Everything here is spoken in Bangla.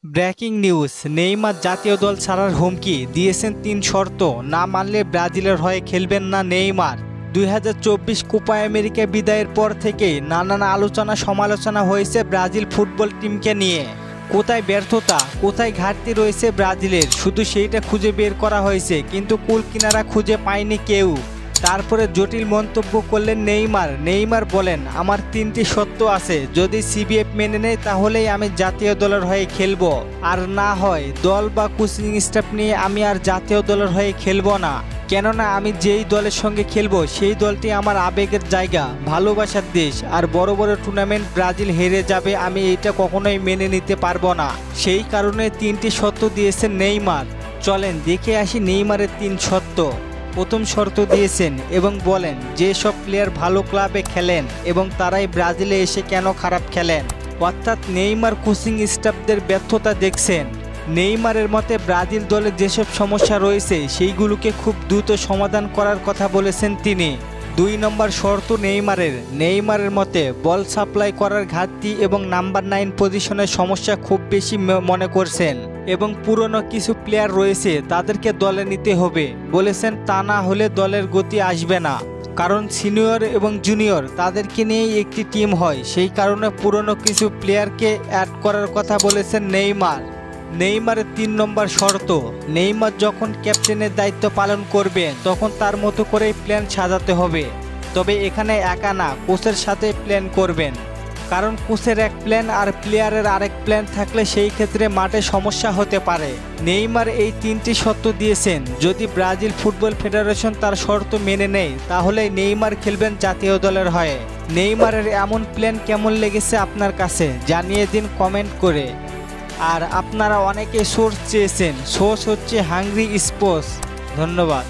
ব্রেকিং নিউজ, নেইমার জাতীয় দল ছাড়ার হুমকি দিয়েছেন ৩ শর্ত না মানলে ব্রাজিলের হয়ে খেলবেন না নেইমার। ২০২৪ কোপা আমেরিকা বিদায়ের পর থেকেই নানান আলোচনা সমালোচনা হয়েছে ব্রাজিল ফুটবল টিমকে নিয়ে। কোথায় ব্যর্থতা, কোথায় ঘাটতি রয়েছে ব্রাজিলের, শুধু সেইটা খুঁজে বের করা হয়েছে, কিন্তু কুল কিনারা খুঁজে পায়নি কেউ। তারপরে জটিল মন্তব্য করলেন নেইমার বলেন, আমার ৩টি সত্য আছে, যদি সিবিএফ মেনে নেয় তাহলেই আমি জাতীয় দলের হয়ে খেলবো, আর না হয় দল বা কোচিং স্টাফ নিয়ে আমি আর জাতীয় দলের হয়ে খেলবো না। কেননা আমি যেই দলের সঙ্গে খেলবো সেই দলটি আমার আবেগের জায়গা, ভালোবাসার দেশ, আর বড় বড় টুর্নামেন্ট ব্রাজিল হেরে যাবে আমি এটা কখনোই মেনে নিতে পারবো না। সেই কারণে 3টি সত্য দিয়েছেন নেইমার। চলেন দেখে আসি নেইমারের 3 সত্য। প্রথম শর্ত দিয়েছেন এবং বলেন যেসব প্লেয়ার ভালো ক্লাবে খেলেন এবং তারাই ব্রাজিলে এসে কেন খারাপ খেলেন, অর্থাৎ নেইমার কোচিং স্টাফদের ব্যর্থতা দেখছেন। নেইমারের মতে ব্রাজিল দলে যেসব সমস্যা রয়েছে সেইগুলোকে খুব দ্রুত সমাধান করার কথা বলেছেন তিনি। 2 নম্বর শর্ত নেইমারের মতে বল সাপ্লাই করার ঘাটতি এবং নাম্বার 9 পজিশনের সমস্যা খুব বেশি মনে করছেন এবং পুরনো কিছু প্লেয়ার রয়েছে তাদেরকে দলে নিতে হবে বলেছেন, তা না হলে দলের গতি আসবে না। কারণ সিনিয়র এবং জুনিয়র তাদেরকে নিয়েই একটি টিম হয়, সেই কারণে পুরনো কিছু প্লেয়ারকে অ্যাড করার কথা বলেছেন নেইমারের 3 নম্বর শর্ত, নেইমার যখন ক্যাপ্টেনের দায়িত্ব পালন করবেন তখন তার মতো করেই প্ল্যান সাজাতে হবে। তবে এখানে একা না, কোচের সাথে প্ল্যান করবেন, কারণ কোচের এক প্ল্যান আর প্লেয়ারের আরেক প্ল্যান থাকলে সেই ক্ষেত্রে মাঠে সমস্যা হতে পারে। নেইমার এই 3টি শর্ত দিয়েছেন, যদি ব্রাজিল ফুটবল ফেডারেশন তার শর্ত মেনে নেয় তাহলে নেইমার খেলবেন জাতীয় দলের হয়ে। নেইমারের এমন প্ল্যান কেমন লেগেছে আপনার কাছে জানিয়ে দিন কমেন্ট করে। আর আপনারা অনেকে সোর্স চেয়েছেন, সোর্স হচ্ছে হাংরি স্পোর্টস। ধন্যবাদ।